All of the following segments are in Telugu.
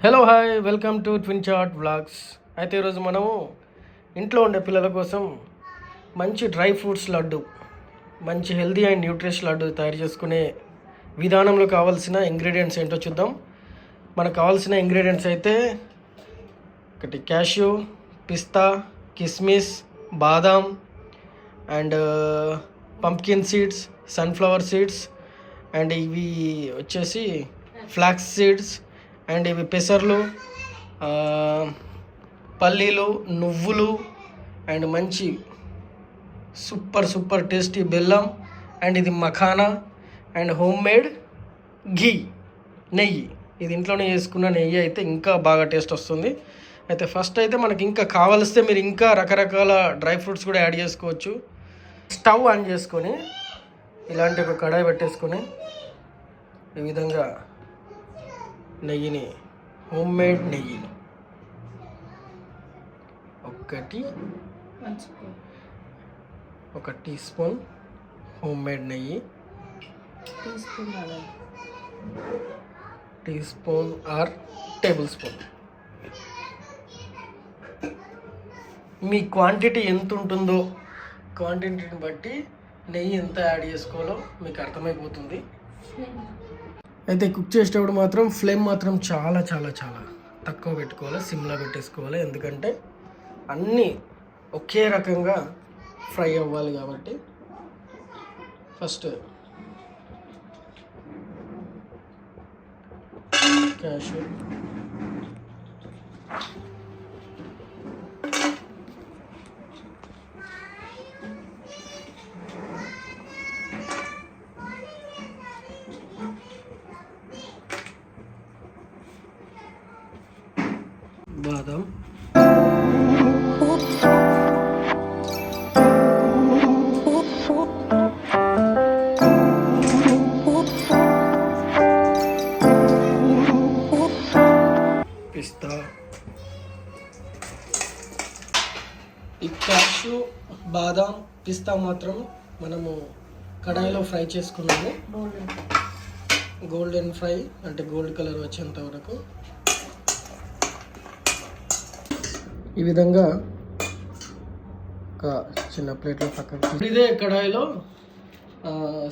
Hello hi, welcome to twin chat vlogs. అయితే ఈరోజు మనము ఇంట్లో ఉండే పిల్లల కోసం మంచి డ్రై ఫ్రూట్స్ లడ్డు, మంచి హెల్దీ అండ్ న్యూట్రిష్ లడ్డు తయారు చేసుకునే విధానంలో కావాల్సిన ఇంగ్రీడియంట్స్ ఏంటో చూద్దాం. మనకు కావాల్సిన ఇంగ్రీడియంట్స్ అయితే ఒకటి క్యాష్యూ, పిస్తా, కిస్మిస్, బాదాం and pumpkin seeds, sunflower seeds and ఇవి వచ్చేసి ఫ్లాక్స్ సీడ్స్ అండ్ ఇవి పెసర్లు, పల్లీలు, నువ్వులు అండ్ మంచి సూపర్ టేస్టీ బెల్లం అండ్ ఇది మఖానా అండ్ హోమ్ మేడ్ ఘీ, నెయ్యి. ఇది ఇంట్లోనే చేసుకున్న నెయ్యి అయితే ఇంకా బాగా టేస్ట్ వస్తుంది. అయితే ఫస్ట్ అయితే మనకి ఇంకా కావలిస్తే మీరు ఇంకా రకరకాల డ్రై ఫ్రూట్స్ కూడా యాడ్ చేసుకోవచ్చు. స్టవ్ ఆన్ చేసుకొని ఇలాంటి ఒక కడాయి పెట్టేసుకొని ఈ విధంగా నెయ్యిని, హోమ్ మేడ్ నెయ్యి ఒక టీ స్పూన్ హోమ్ మేడ్ నెయ్యి, teaspoon or tablespoon, మీ క్వాంటిటీ ఎంత ఉంటుందో క్వాంటిటీని బట్టి నెయ్యి ఎంత యాడ్ చేసుకోవాలో మీకు అర్థమైపోతుంది. అయితే కుక్ చేసేటప్పుడు మాత్రం ఫ్లేమ్ మాత్రం చాలా చాలా చాలా తక్కువ పెట్టుకోవాలి, సిమ్లో పెట్టేసుకోవాలి. ఎందుకంటే అన్నీ ఒకే రకంగా ఫ్రై అవ్వాలి కాబట్టి. ఫస్ట్ క్యాష్యూ, బాదం, పిస్తా. ఈ క్యాష్యూ, బాదం, పిస్తా మాత్రం మనము కడాయిలో ఫ్రై చేసుకున్నాము. గోల్డెన్ ఫ్రై అంటే గోల్డ్ కలర్ వచ్చేంత వరకు ఈ విధంగా ఒక చిన్న ప్లేట్లో పక్కన. ఇదే కడాయిలో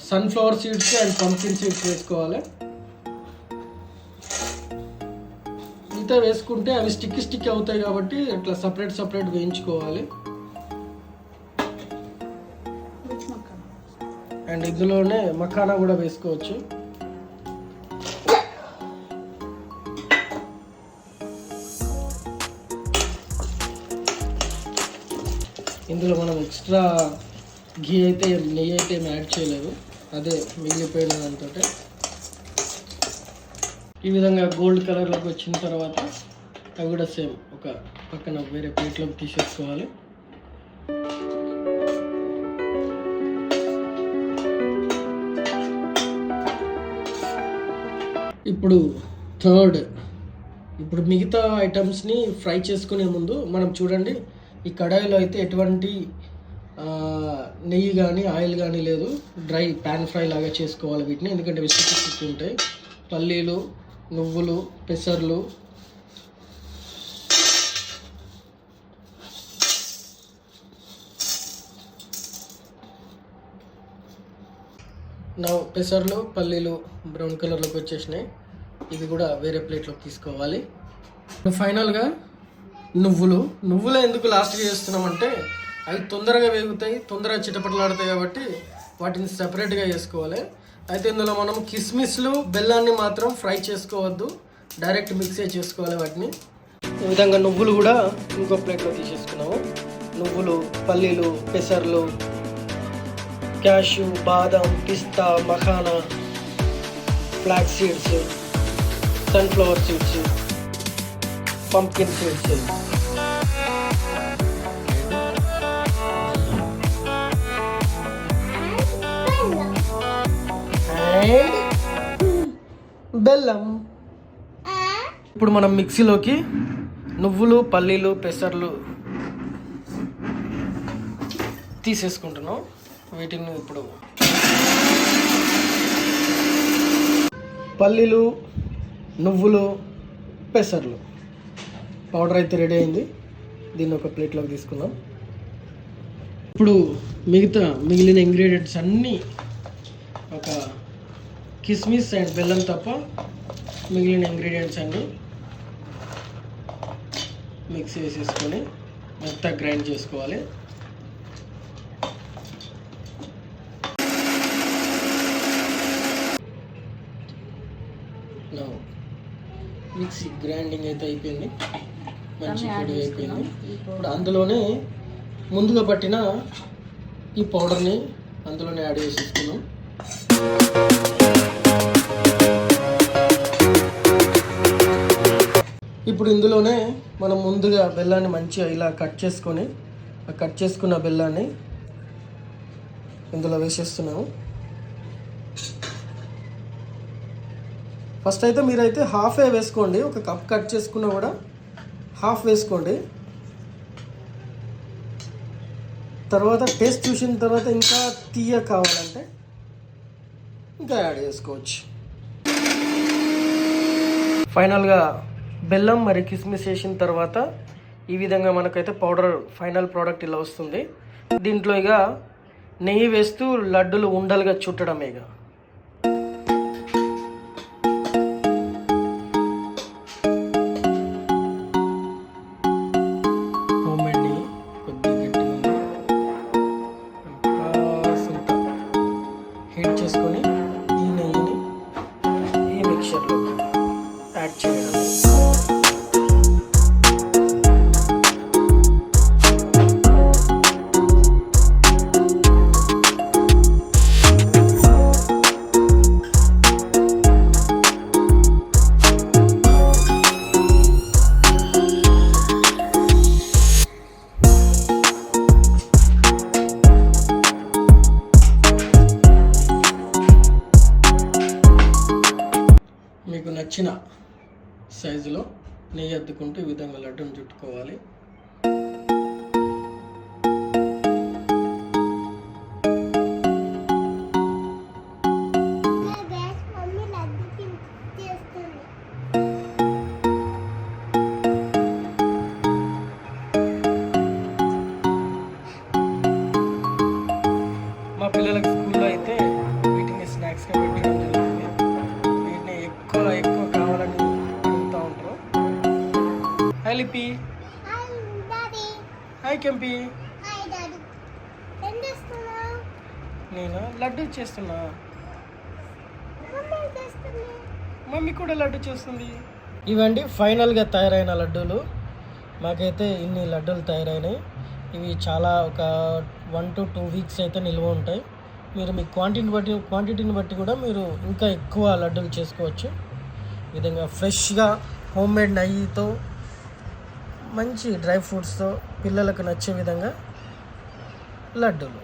sunflower seeds and pumpkin seeds వేసుకోవాలి. ఇంత వేసుకుంటే అవి స్టిక్ అవుతాయి కాబట్టి ఇట్లా సపరేట్ వేయించుకోవాలి. అండ్ ఇందులోనే మఖానా కూడా వేసుకోవచ్చు. ఇందులో మనం ఎక్స్ట్రా ఘీ అయితే నెయ్యి అయితే ఏమి యాడ్ చేయలేదు, అదే మిగిలిపోయిన దాంతో. ఈ విధంగా గోల్డ్ కలర్లోకి వచ్చిన తర్వాత అవి కూడా సేమ్ ఒక పక్కన వేరే ప్లేట్లోకి తీసేసుకోవాలి. ఇప్పుడు మిగతా ఐటమ్స్ని ఫ్రై చేసుకునే ముందు మనం చూడండి, ఈ కడాయిలో అయితే ఎటువంటి నెయ్యి కానీ ఆయిల్ కానీ లేదు. డ్రై ప్యాన్ ఫ్రై లాగా చేసుకోవాలి వీటిని, ఎందుకంటే విసికి ఉంటాయి. పల్లీలు, నువ్వులు, పెసర్లు, పెసర్లు, పల్లీలు బ్రౌన్ కలర్లోకి వచ్చేసినాయి. ఇది కూడా వేరే ప్లేట్లోకి తీసుకోవాలి. ఫైనల్గా నువ్వులు ఎందుకు లాస్ట్గా చేస్తున్నామంటే అవి తొందరగా వేగుతాయి, తొందరగా చిటపటలాడతాయి కాబట్టి వాటిని సపరేట్గా చేసుకోవాలి. అయితే ఇందులో మనం కిస్మిస్లు, బెల్లాన్ని మాత్రం ఫ్రై చేసుకోవద్దు, డైరెక్ట్ మిక్సే చేసుకోవాలి వాటిని. ఈ విధంగా నువ్వులు కూడా ఇంకో ప్లేట్లో తీసేసుకున్నాము. నువ్వులు, పల్లీలు, పెసర్లు, క్యాష్యూ, బాదం, పిస్తా, makhana, flax seeds, sunflower seeds, pumpkin seeds and బెల్లం. ఇప్పుడు మనం మిక్సీలోకి నువ్వులు, పల్లీలు, పెసర్లు తీసేసుకుంటున్నాం. వీటిని ఇప్పుడు పల్లీలు, నువ్వులు, పెసర్లు పౌడర్ అయితే రెడీ అయింది. దీన్ని ఒక ప్లేట్లోకి తీసుకుందాం. ఇప్పుడు మిగిలిన ఇంగ్రీడియంట్స్ అన్నీ ఒక కిస్మిస్ అండ్ బెల్లం తప్ప మిగిలిన ఇంగ్రీడియంట్స్ అన్నీ మిక్సీ వేసేసుకొని మొత్తం గ్రైండ్ చేసుకోవాలి. మిక్సీ గ్రైండింగ్ అయితే అయిపోయింది, మంచి పొడి అయిపోయింది. ఇప్పుడు అందులోనే ముందుగా పట్టిన ఈ పౌడర్ని అందులోనే యాడ్ చేసేసుకున్నాం. ఇప్పుడు ఇందులోనే మనం ముందుగా బెల్లాన్ని మంచిగా ఇలా కట్ చేసుకున్న బెల్లాన్ని ఇందులో వేసేస్తున్నాము. ఫస్ట్ అయితే మీరైతే హాఫే వేసుకోండి. ఒక కప్ కట్ చేసుకున్నా కూడా హాఫ్ వేసుకోండి. తర్వాత టేస్ట్ చూసిన తర్వాత ఇంకా తీయ కావాలంటే ఇంకా యాడ్ చేసుకోవచ్చు. ఫైనల్గా బెల్లం మరి కిస్మిస్ వేసిన తర్వాత ఈ విధంగా మనకైతే పౌడర్ ఫైనల్ ప్రోడక్ట్ ఇలా వస్తుంది. దీంట్లో ఇక నెయ్యి వేస్తూ లడ్డూలు ఉండలుగా చుట్టడమే. ఇక హీట్ చేసుకొని ఈ నెయ్యిని ఈ మిక్చర్లోకి యాడ్ చేయడం. మీకు నచ్చిన సైజులో నెయ్యి అద్దుకుంటూ ఈ విధంగా లడ్డూని చుట్టుకోవాలి. మా పిల్లలకి స్కూల్లో అయితే వీటిని స్నాక్స్గా పెట్టడం జరుగుతుంది. వీటిని ఎక్కువ కావాలని అడుగుతూ ఉంటారు. హాయ్ లిపి. హాయ్ కెంపి. నేను లడ్డు చేస్తున్నా. మమ్మీ కూడా లడ్డు చేస్తుంది. ఇవండి ఫైనల్గా తయారైన లడ్డూలు. మాకైతే ఇన్ని లడ్డూలు తయారైనాయి. ఇవి చాలా ఒక 1 to 2 వీక్స్ అయితే నిల్వ ఉంటాయి. మీరు మీ క్వాంటిటీని బట్టి కూడా మీరు ఇంకా ఎక్కువ లడ్డూలు చేసుకోవచ్చు. ఈ విధంగా ఫ్రెష్గా హోమ్మేడ్ నెయ్యితో మంచి డ్రై ఫ్రూట్స్తో పిల్లలకు నచ్చే విధంగా లడ్డూలు.